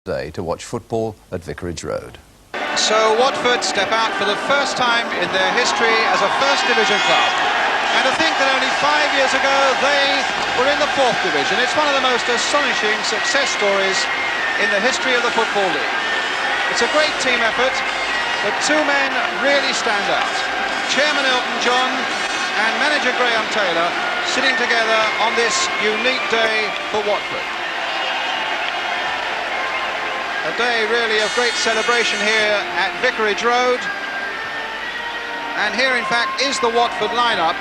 day to watch football at Vicarage Road. So Watford step out for the first time in their history as a First Division club. And to think that only 5 years ago they were in the Fourth Division. It's one of the most astonishing success stories in the history of the Football League. It's a great team effort, but two men really stand out. Chairman Elton John and manager Graham Taylor sitting together on this unique day for Watford. A day really of great celebration here at Vicarage Road. And here in fact is the Watford lineup.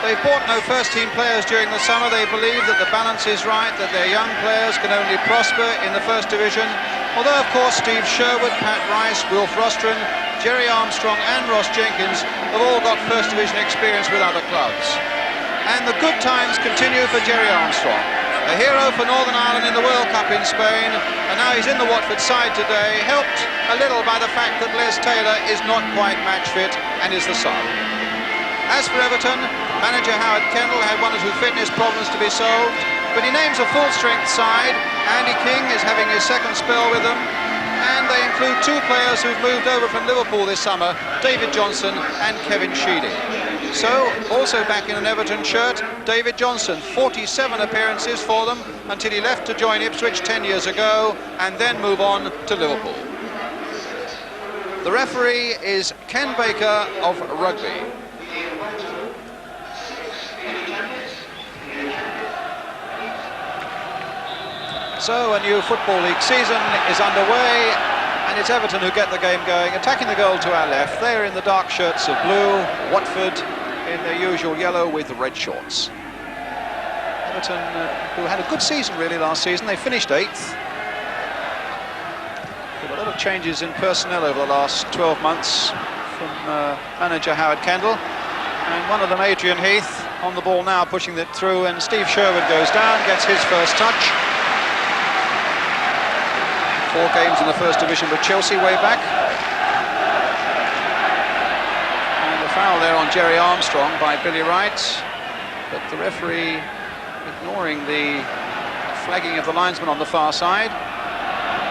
They've bought no first-team players during the summer. They believe that the balance is right, that their young players can only prosper in the First Division. Although, of course, Steve Sherwood, Pat Rice, Wilf Rostron, Jerry Armstrong and Ross Jenkins have all got First Division experience with other clubs. And the good times continue for Jerry Armstrong, a hero for Northern Ireland in the World Cup in Spain, and now he's in the Watford side today, helped a little by the fact that Les Taylor is not quite match fit and is the sub. As for Everton, manager Howard Kendall had one or two fitness problems to be solved, but he names a full-strength side. Andy King is having his second spell with them, and they include two players who've moved over from Liverpool this summer, David Johnson and Kevin Sheedy. So, also back in an Everton shirt, David Johnson, 47 appearances for them until he left to join Ipswich 10 years ago, and then move on to Liverpool. The referee is Ken Baker of Rugby. So a new Football League season is underway, and it's Everton who get the game going, attacking the goal to our left. They're in the dark shirts of blue, Watford in their usual yellow with the red shorts. Everton, who had a good season really last season, they finished 8th. With a lot of changes in personnel over the last 12 months from manager Howard Kendall. And one of them, Adrian Heath, on the ball now, pushing it through, and Steve Sherwood goes down, gets his first touch. 4 games in the First Division with Chelsea way back. And the foul there on Jerry Armstrong by Billy Wright. But the referee ignoring the flagging of the linesman on the far side.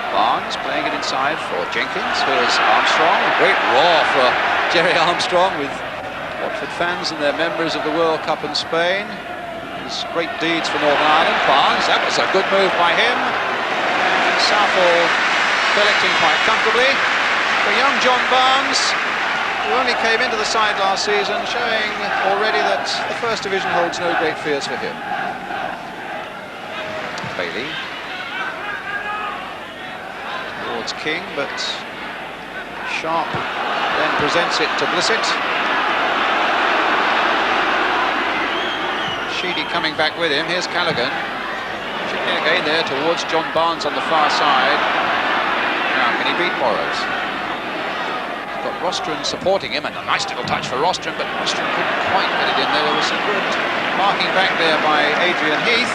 Barnes playing it inside for Jenkins. Here's Armstrong. A great roar for Jerry Armstrong with Watford fans and their members of the World Cup in Spain. His great deeds for Northern Ireland. Barnes, that was a good move by him. Southall collecting quite comfortably for young John Barnes, who only came into the side last season, showing already that the First Division holds no great fears for him. Bailey towards King, but Sharp then presents it to Blissett. Sheedy coming back with him. Here's Callaghan. Again there towards John Barnes on the far side. Now, can he beat Morrows? He's got Rostron supporting him, and a nice little touch for Rostron, but Rostron couldn't quite get it in there. There was some good marking back there by Adrian Heath.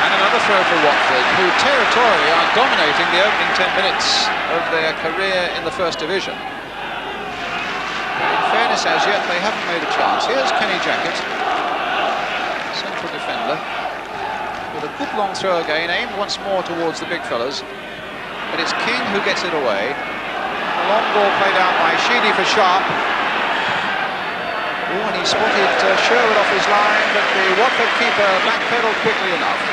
And another throw for Watford, who territorially are dominating the opening 10 minutes of their career in the First Division. But in fairness, as yet, they haven't made a chance. Here's Kenny Jackett, central defender. With a good long throw again, aimed once more towards the big fellas. But it's King who gets it away. A long ball played out by Sheedy for Sharp. Oh, and he spotted Sherwood off his line, but the Watford keeper backpedaled quickly enough.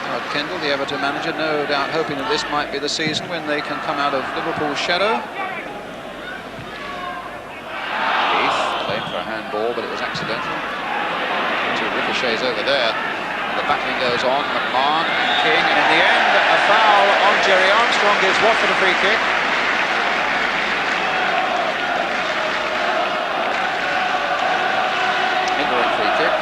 Howard Kendall, the Everton manager, no doubt hoping that this might be the season when they can come out of Liverpool's shadow. Heath claimed for a handball, but it was accidental. 2 ricochets over there. The battling goes on, McMahon and King, and in the end, a foul on Jerry Armstrong gives Watford a free kick. Ignorant free kick.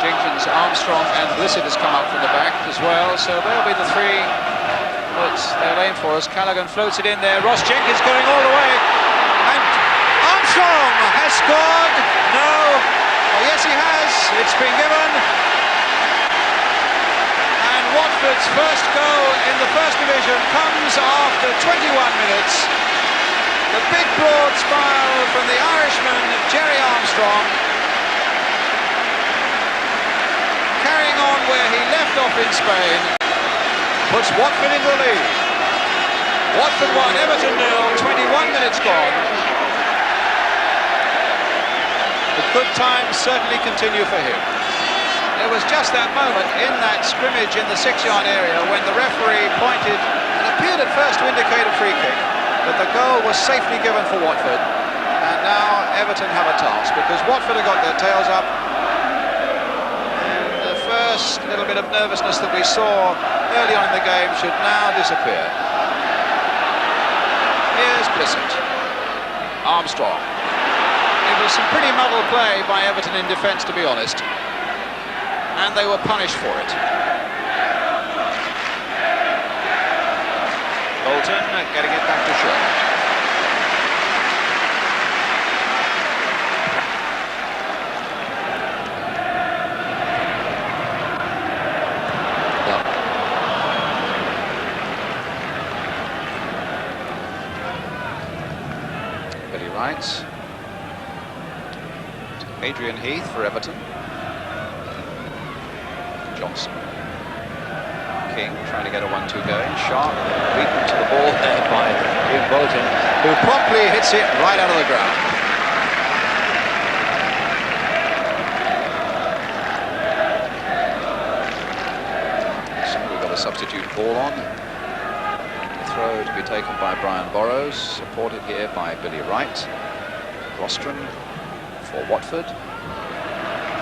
Jenkins, Armstrong and Blissett has come up from the back as well, so they'll be the 3 that they'll aim for us. Callaghan floats it in there, Ross Jenkins going all the way, and Armstrong has scored. No. Oh, yes, he has. It's been given. And Watford's first goal in the First Division comes after 21 minutes. The big, broad smile from the Irishman, Jerry Armstrong. Carrying on where he left off in Spain puts Watford in the lead. Watford 1, Everton 0, 21 minutes gone. The good times certainly continue for him. There was just that moment in that scrimmage in the 6-yard area when the referee pointed and appeared at first to indicate a free kick, but the goal was safely given for Watford. And now Everton have a task because Watford have got their tails up. And the first little bit of nervousness that we saw early on in the game should now disappear. Here's Blissett. Armstrong. It was some pretty muddled play by Everton in defence, to be honest. And they were punished for it. Bolton getting it back to Shaw. Adrian Heath for Everton. Johnson. King trying to get a 1-2 going. Sharp beaten to the ball there by Ian Bolton, who promptly hits it right out of the ground. So we've got a substitute ball on. The throw to be taken by Brian Burrows, supported here by Billy Wright. Rostron for Watford.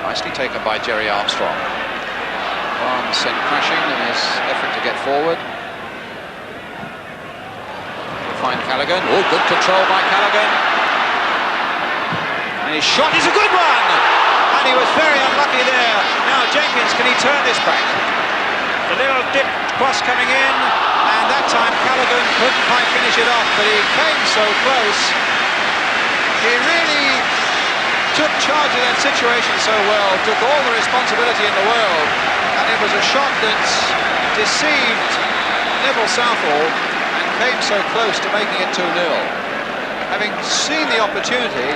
Nicely taken by Jerry Armstrong. Barnes sent crashing in his effort to get forward. We'll find Callaghan. Oh, good control by Callaghan. And his shot is a good one! And he was very unlucky there. Now Jenkins, can he turn this back? The little dip cross coming in, and that time Callaghan couldn't quite finish it off, but he came so close. He really took charge of that situation so well, took all the responsibility in the world, and it was a shot that deceived Neville Southall and came so close to making it 2-0. Having seen the opportunity,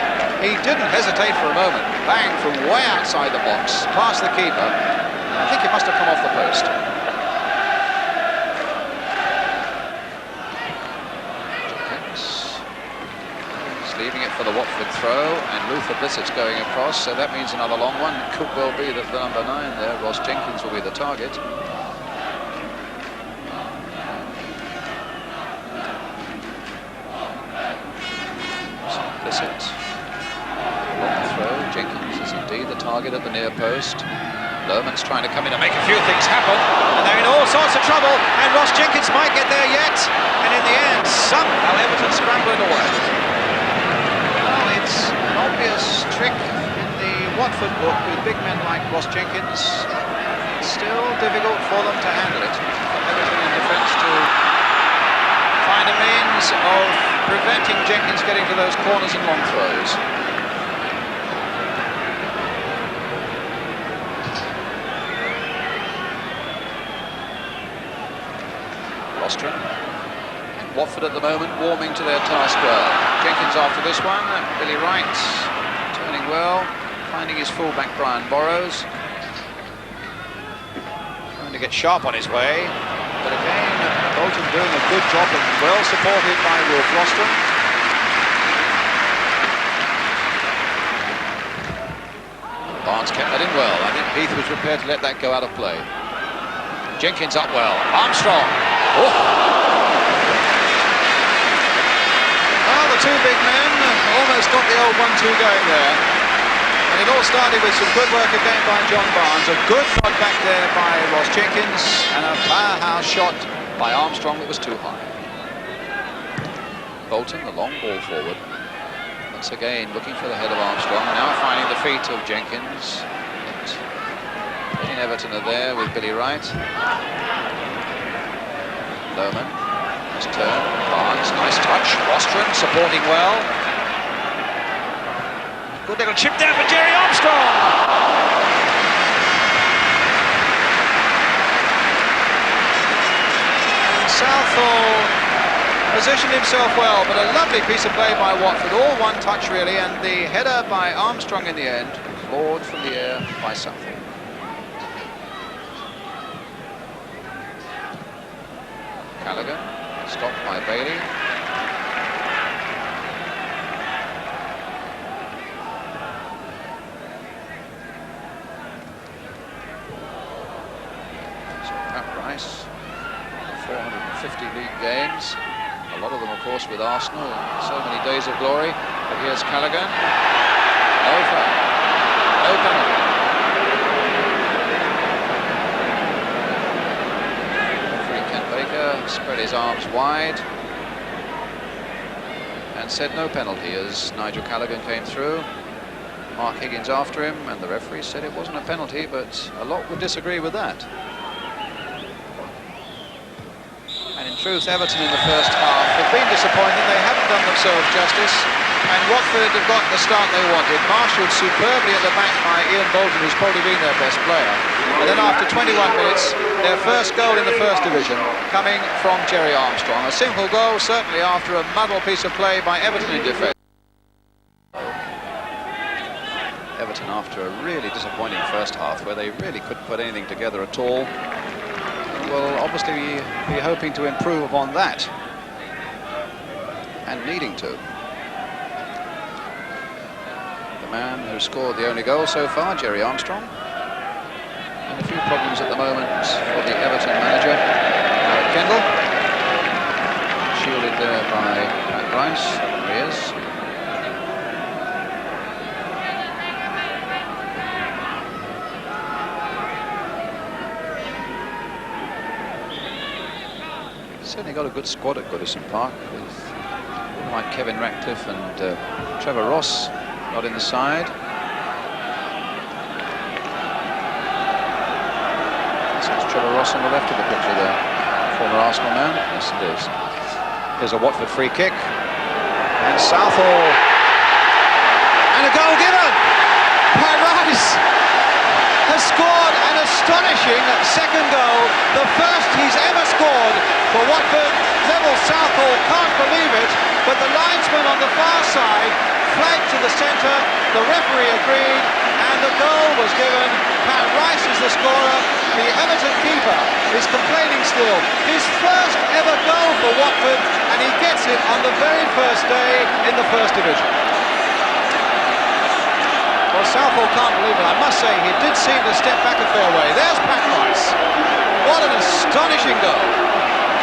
he didn't hesitate for a moment. Bang from way outside the box, past the keeper. I think it must have come off the post. Leaving it for the Watford throw, and Luther Blissett's going across, so that means another long one. It could well be that the number 9 there, Ross Jenkins, will be the target. So Blissett, long throw. Jenkins is indeed the target at the near post. Lohman's trying to come in and make a few things happen, and they're in all sorts of trouble, and Ross Jenkins might get there yet, and in the end, somehow Everton scrambling away. It's an obvious trick in the Watford book with big men like Ross Jenkins. It's still difficult for them to handle it. Everton in defence to find a means of preventing Jenkins getting to those corners and long throws. Rostron. Watford at the moment warming to their task well. Jenkins after this one. Billy Wright turning well, finding his fullback Brian Burrows. Trying to get Sharp on his way. But again, Bolton doing a good job and well supported by Wolf Rostron. Barnes kept that in well. I think Heath was prepared to let that go out of play. Jenkins up well. Armstrong. Oh. The two big men almost got the old 1-2 going there. And it all started with some good work again by John Barnes. A good nod back there by Ross Jenkins, and a powerhouse shot by Armstrong that was too high. Bolton, the long ball forward. Once again looking for the head of Armstrong. Now finding the feet of Jenkins. Everton are there with Billy Wright. Lohman. Nice turn. Barnes, nice touch. Rostron supporting well. Good little chip there for Jerry Armstrong. And Southall positioned himself well, but a lovely piece of play by Watford. All one touch really, and the header by Armstrong in the end, clawed from the air by Southall. Callaghan, stopped by Bailey. So Pat Rice, 450 league games, a lot of them of course with Arsenal, so many days of glory. But here's Callaghan, no foul, no penalty. Spread his arms wide and said no penalty as Nigel Callaghan came through. Mark Higgins after him, and the referee said it wasn't a penalty, but a lot would disagree with that. And in truth, Everton in the first half have been disappointing. They haven't done themselves justice, and Watford have gotten the start they wanted. Marshalled superbly at the back by Ian Bolton, who's probably been their best player. And then after 21 minutes, their first goal in the First Division coming from Jerry Armstrong. A simple goal, certainly after a muddled piece of play by Everton in defence. Everton, after a really disappointing first half, where they really couldn't put anything together at all, will obviously be hoping to improve upon that, and needing to. The man who scored the only goal so far, Jerry Armstrong. And a few problems at the moment for the Everton manager, Alec Kendall. Shielded there by Pat Rice. There he is. He's certainly got a good squad at Goodison Park, with people like Kevin Ratcliffe and Trevor Ross not in the side. Trevor Ross on the left of the picture there, former Arsenal man. Yes, it is. Here's a Watford free kick, and Southall, and a goal given. Pat Rice has scored an astonishing second goal, the first he's ever scored for Watford. Neville Southall can't believe it, but the linesman on the far side flagged to the centre. The referee agreed, and the goal was given. Pat Rice is the scorer. The Everton keeper is complaining still. His first ever goal for Watford, and he gets it on the very first day in the First Division. Well, Southall can't believe it. I must say, he did seem to step back a fair way. There's Pat Rice. What an astonishing goal.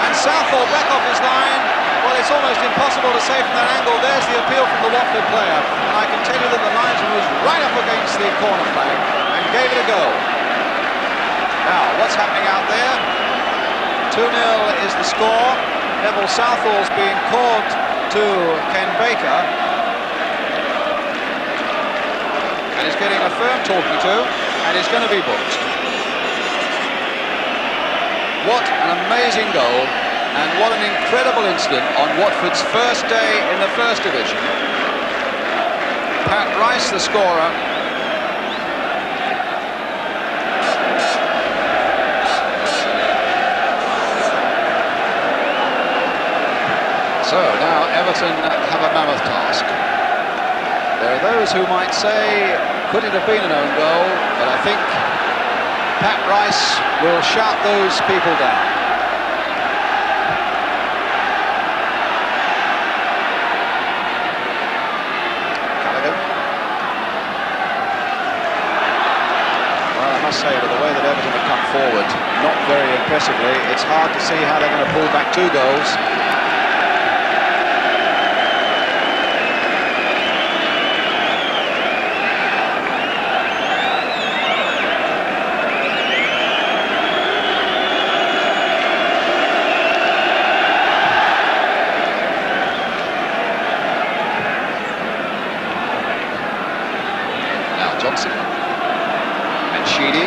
And Southall back off his line. Well, it's almost impossible to say from that angle. There's the appeal from the Watford player. And I can tell you that the linesman was right up against the corner flag and gave it a go. Now, what's happening out there? 2-0 is the score. Neville Southall's being called to Ken Baker. And he's getting a firm talking to, and he's going to be booked. What an amazing goal, and what an incredible incident on Watford's first day in the First Division. Pat Rice, the scorer. So now Everton have a mammoth task. There are those who might say, could it have been an own goal? But I think Pat Rice will shout those people down. Callaghan. Well, I must say, with the way that Everton have come forward, not very impressively, it's hard to see how they're going to pull back 2 goals. Johnson and Sheedy.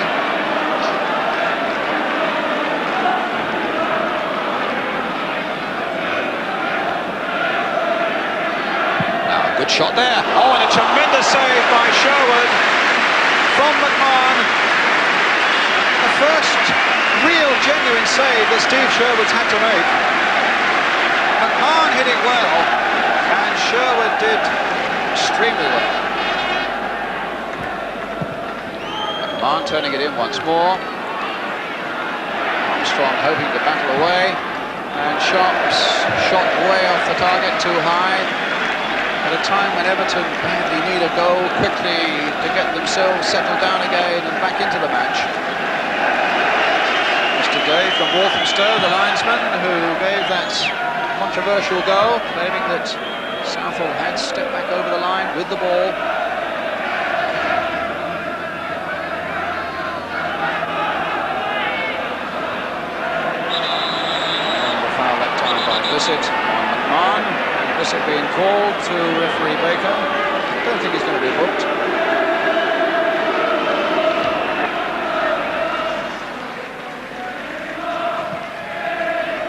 Now a good shot there. Oh, and a tremendous save by Sherwood from McMahon. The first real genuine save that Steve Sherwood's had to make. McMahon hit it well, and Sherwood did extremely well. McMahon turning it in once more. Armstrong hoping to battle away. And Sharp's shot way off the target, too high. At a time when Everton badly need a goal quickly to get themselves settled down again and back into the match. Mr. Day from Walthamstow, the linesman, who gave that controversial goal, claiming that Southall had stepped back over the line with the ball. Bissett on McMahon. Bissett being called to referee Baker. I don't think he's going to be booked.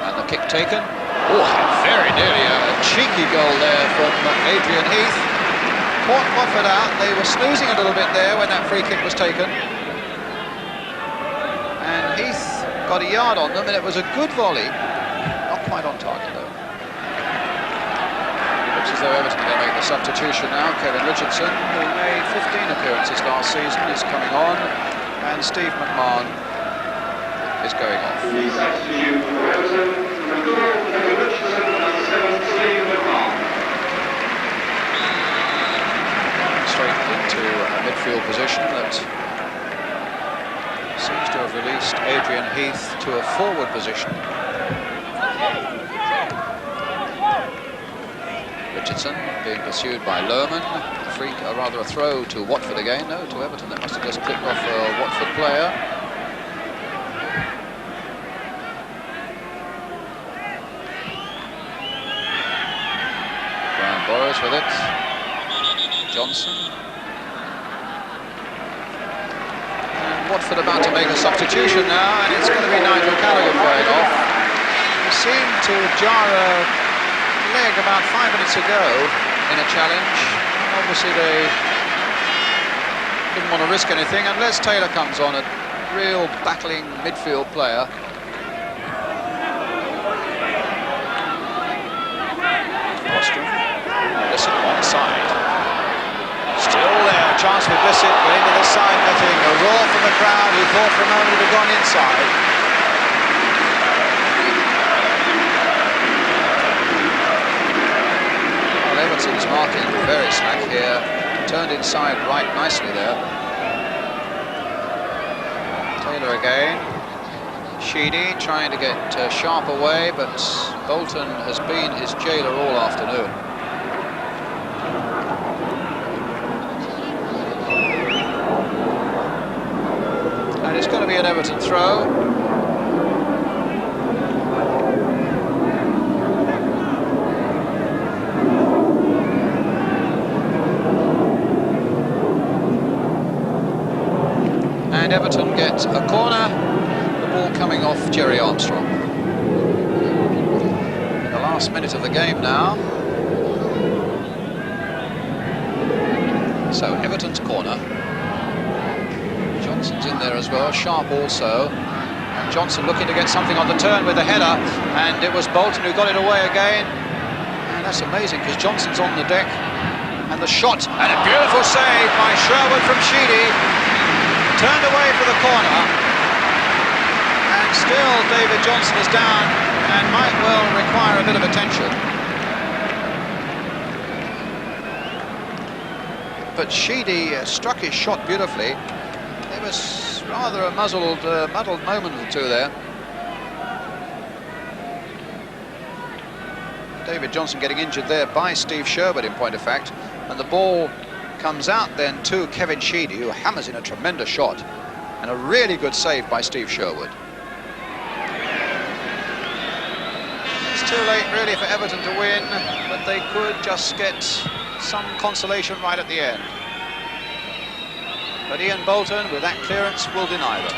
And the kick taken. Oh, very nearly a cheeky goal there from Adrian Heath. Caught Watford out. They were snoozing a little bit there when that free kick was taken. And Heath got a yard on them, and it was a good volley. Quite on target though. It looks as though Everton are going to make the substitution now. Kevin Richardson, who made 15 appearances last season, is coming on, and Steve McMahon is going off. The substitute for Everton, Kevin Richardson, and 7, Steve McMahon. Straight into a midfield position that seems to have released Adrian Heath to a forward position. Richardson being pursued by Lohman. A throw to Watford again. No, to Everton. That must have just clipped off a Watford player. Brian Borrows with it. Johnson. And Watford about to make a substitution now, and it's going to be Nigel Callaghan going off. He seemed to jar a leg about 5 minutes ago in a challenge. Obviously they didn't want to risk anything unless Taylor comes on, a real battling midfield player. Ostrom, Bissett one side. Still there, a chance for Bissett, but into the side netting. A roar from the crowd who thought for a moment it had gone inside. Everton's marking very slack here, turned inside right nicely there. Taylor again. Sheedy trying to get Sharp away, but Bolton has been his jailer all afternoon. And it's going to be an Everton throw. And Everton get a corner, the ball coming off Jerry Armstrong. The last minute of the game now. So Everton's corner. Johnson's in there as well, Sharp also. And Johnson looking to get something on the turn with a header, and it was Bolton who got it away again. And that's amazing because Johnson's on the deck. And the shot, and a beautiful save by Sherwood from Sheedy. Turned away for the corner, and still David Johnson is down and might well require a bit of attention. But Sheedy struck his shot beautifully. There was rather a muddled moment or two there. David Johnson getting injured there by Steve Sherwood, in point of fact, and the ball comes out then to Kevin Sheedy, who hammers in a tremendous shot, and a really good save by Steve Sherwood. It's too late really for Everton to win, but they could just get some consolation right at the end. But Ian Bolton, with that clearance, will deny them.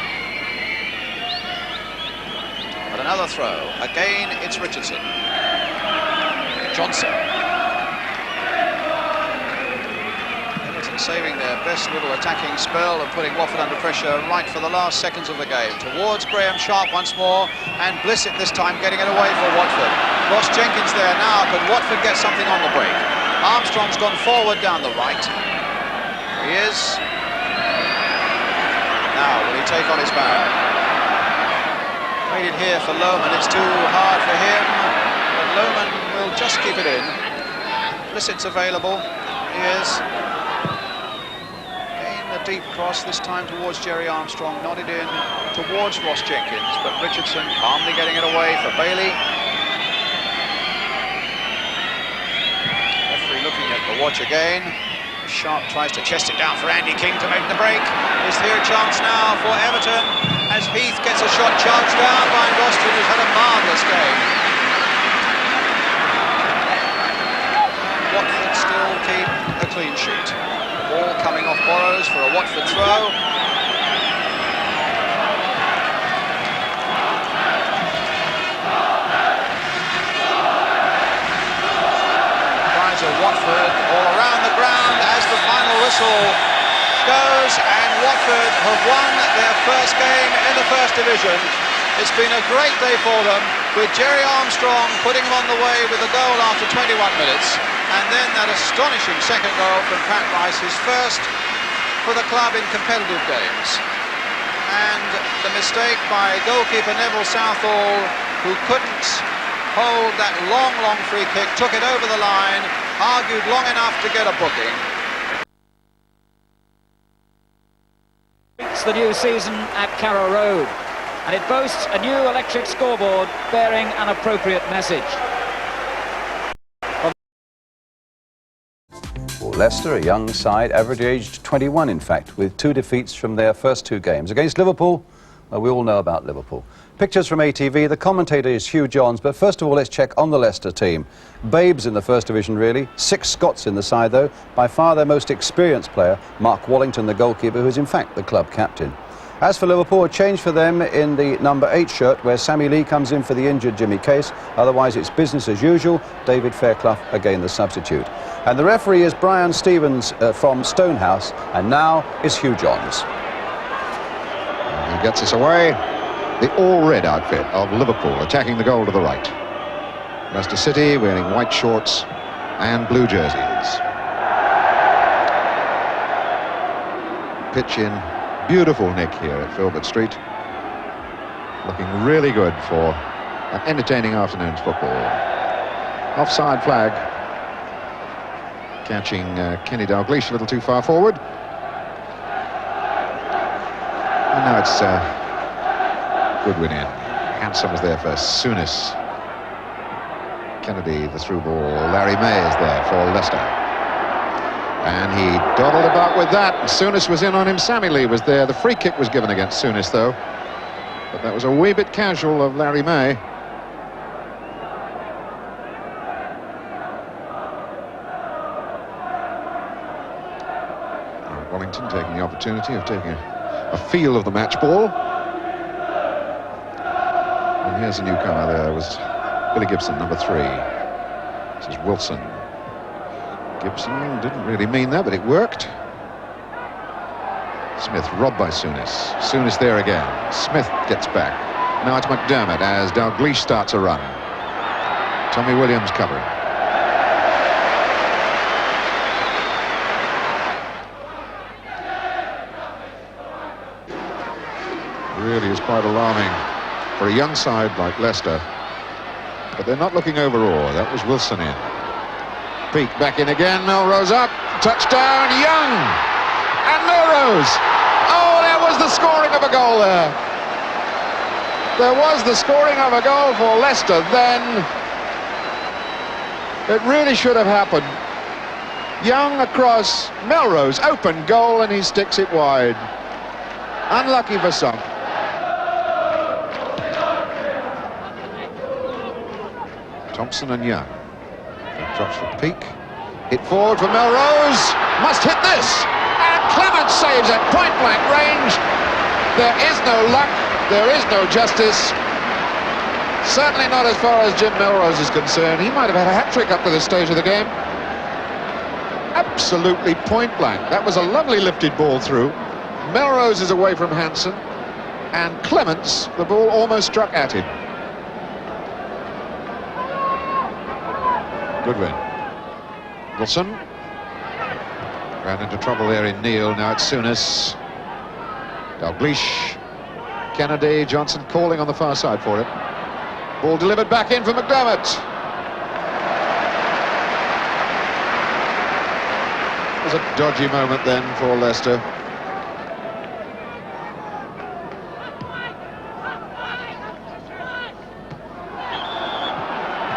But another throw. Again, it's Richardson. Johnson. Saving their best little attacking spell and putting Watford under pressure right for the last seconds of the game. Towards Graham Sharp once more, and Blissett this time getting it away for Watford. Ross Jenkins there now, but Watford gets something on the break. Armstrong's gone forward down the right. He is. Now, will he take on his man? lead here for Lohman. It's too hard for him, but Lohman will just keep it in. Blissett's available. He is. In the deep cross, this time towards Jerry Armstrong, nodded in towards Ross Jenkins, but Richardson calmly getting it away for Bailey. Referee looking at the watch again. Sharp tries to chest it down for Andy King to make the break. Is here a chance now for Everton as Heath gets a shot charged down by Roston, who's had a marvellous game. And Watford still keep a clean sheet. Ball coming off Borrows for a Watford throw. Watford all around the ground as the final whistle goes, and Watford have won their first game in the First Division. It's been a great day for them, with Jerry Armstrong putting them on the way with a goal after 21 minutes, and then that astonishing second goal from Pat Rice, his first for the club in competitive games. And the mistake by goalkeeper Neville Southall, who couldn't hold that long free kick, took it over the line, argued long enough to get a booking. It's the new season at Carrow Road, and it boasts a new electric scoreboard bearing an appropriate message. Well, Leicester, a young side, average aged 21 in fact, with 2 defeats from their first 2 games. Against Liverpool, we all know about Liverpool. Pictures from ATV, the commentator is Hugh Johns, but first of all let's check on the Leicester team. Babes in the First Division really, 6 Scots in the side though, by far their most experienced player, Mark Wallington, the goalkeeper, who is in fact the club captain. As for Liverpool, a change for them in the number 8 shirt, where Sammy Lee comes in for the injured Jimmy Case. Otherwise it's business as usual, David Fairclough again the substitute. And the referee is Brian Stevens from Stonehouse, and now is Hugh Johns. He gets us away. The all-red outfit of Liverpool attacking the goal to the right. Leicester City wearing white shorts and blue jerseys. Pitch in beautiful nick here at Filbert Street. Looking really good for an entertaining afternoon's football. Offside flag. Catching Kenny Dalglish a little too far forward. And now it's Goodwin in. Hanson was there for Souness. Kennedy, the through ball. Larry May is there for Leicester. And he dawdled about with that. Souness was in on him. Sammy Lee was there. The free kick was given against Souness, though. But that was a wee bit casual of Larry May. Wellington taking the opportunity of taking a feel of the match ball. And here's a newcomer. There was Billy Gibson, number 3. This is Wilson. Gibson didn't really mean that, but it worked. Smith robbed by Souness. Souness there again. Smith gets back. Now it's McDermott as Dalglish starts a run. Tommy Williams covering. Really is quite alarming for a young side like Leicester, but they're not looking overawed. That was Wilson in. Peak back in again. Melrose up. Touchdown, Young. And Melrose. Oh, there was the scoring of a goal there. There was the scoring of a goal for Leicester then. It really should have happened. Young across, Melrose, open goal, and he sticks it wide. Unlucky for some. Thompson and Young. Drops for Peak. Hit forward for Melrose. Must hit this. And Clement saves at point-blank range. There is no luck. There is no justice. Certainly not as far as Jim Melrose is concerned. He might have had a hat-trick up to this stage of the game. Absolutely point-blank. That was a lovely lifted ball through. Melrose is away from Hanson. And Clements, the ball almost struck at him. Goodwin. Wilson. Ran into trouble there in Neil. Now it's Souness. Dalglish. Kennedy, Johnson calling on the far side for it. Ball delivered back in for McDermott. It was a dodgy moment then for Leicester.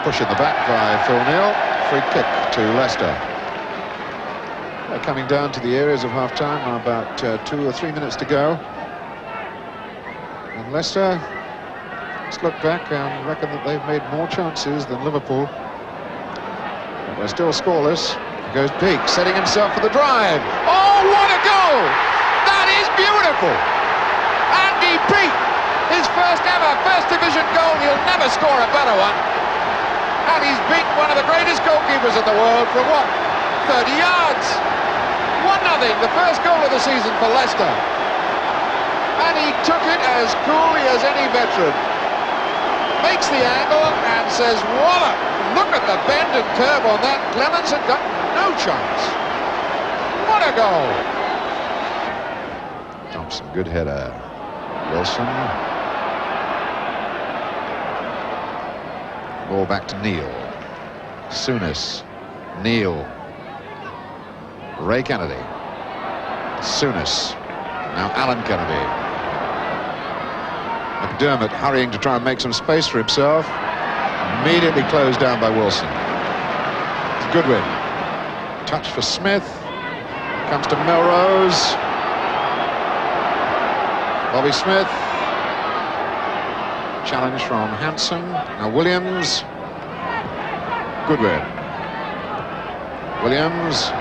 Push in the back by Phil Neal. Free kick to Leicester. They're coming down to the areas of half-time. About 2 or 3 minutes to go. And Leicester, let's look back and reckon that they've made more chances than Liverpool. But they're still scoreless. Here goes Peake, setting himself for the drive. Oh, what a goal! That is beautiful! Andy Peake, his first ever First Division goal. He'll never score a better one. And he's beaten one of the greatest goalkeepers in the world from what? 30 yards. 1-0, the first goal of the season for Leicester. And he took it as coolly as any veteran. Makes the angle and says, voila! Look at the bend and curve on that. Clemens had got no chance. What a goal! Thompson, good header. Wilson. Ball back to Neal. Souness. Neal. Ray Kennedy. Souness. Now Alan Kennedy. McDermott hurrying to try and make some space for himself. Immediately closed down by Wilson. It's Goodwin. Touch for Smith. Comes to Melrose. Bobby Smith. Challenge from Hanson. Now Williams. Goodwin. Williams.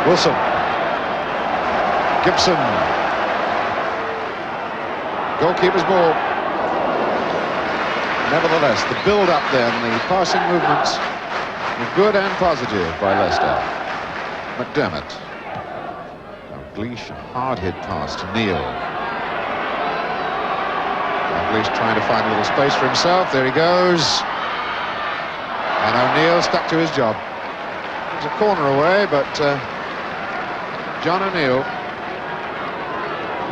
Wilson. Gibson. Goalkeeper's ball. Nevertheless, the build-up then, the passing movements were good and positive by Leicester. McDermott. Dalglish, a hard-hit pass to Neal. Dalglish trying to find a little space for himself. There he goes. And O'Neill stuck to his job. It was a corner away, but John O'Neill,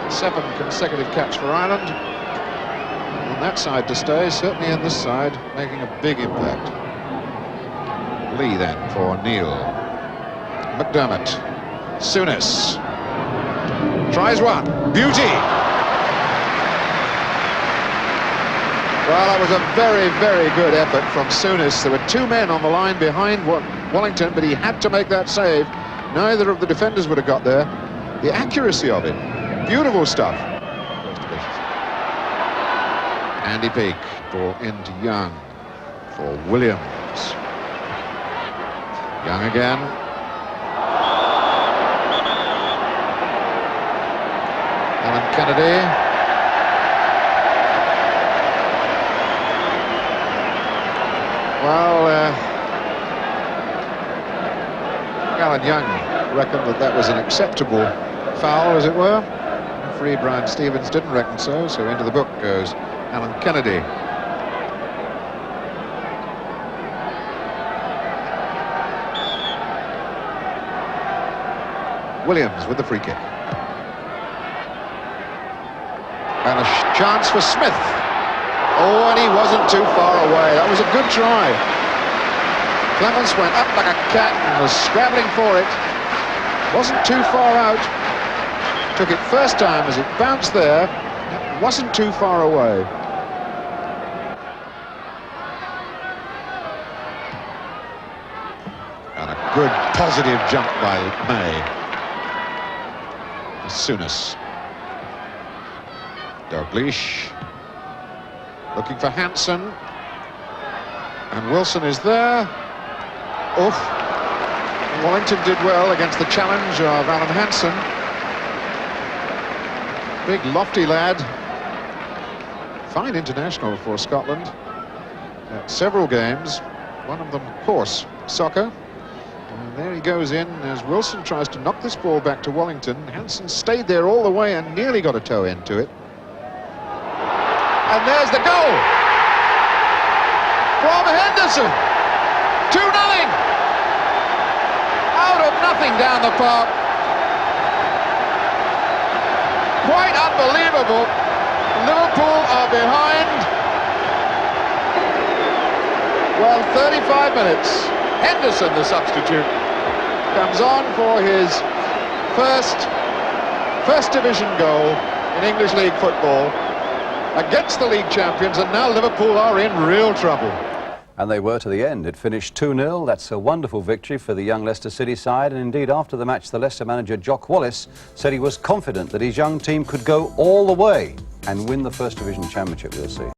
7 consecutive caps for Ireland. On that side to stay, certainly in this side, making a big impact. Lee then for Neal. McDermott. Souness. Tries one. Beauty! Well, that was a very, very good effort from Souness. There were 2 men on the line behind Wellington, but he had to make that save. Neither of the defenders would have got there. The accuracy of it. Beautiful stuff. Andy Peake, ball into Young for Williams. Young again. Alan Kennedy. Well, Alan Young reckoned that that was an acceptable foul, as it were. Referee Brian Stevens didn't reckon so into the book goes Alan Kennedy. Williams with the free kick. And a chance for Smith. Oh, and he wasn't too far away. That was a good try. Clemens went up like a cat and was scrabbling for it. Wasn't too far out. Took it first time as it bounced there. It wasn't too far away. And a good positive jump by May. Souness. Dalglish. Looking for Hanson. And Wilson is there. Oof. Wellington did well against the challenge of Alan Hansen. Big, lofty lad. Fine international for Scotland. Several games. One of them, of course, soccer. And there he goes in as Wilson tries to knock this ball back to Wellington. Hansen stayed there all the way and nearly got a toe into it. And there's the goal from Henderson. 2-0. Out of nothing down the park. Quite Unbelievable. Liverpool are behind. Well, 35 minutes. Henderson, the substitute, comes on for his first division goal in English League football against the league champions, and now Liverpool are in real trouble. And they were to the end. It finished 2-0. That's a wonderful victory for the young Leicester City side. And indeed, after the match, the Leicester manager, Jock Wallace, said he was confident that his young team could go all the way and win the First Division Championship. We'll see.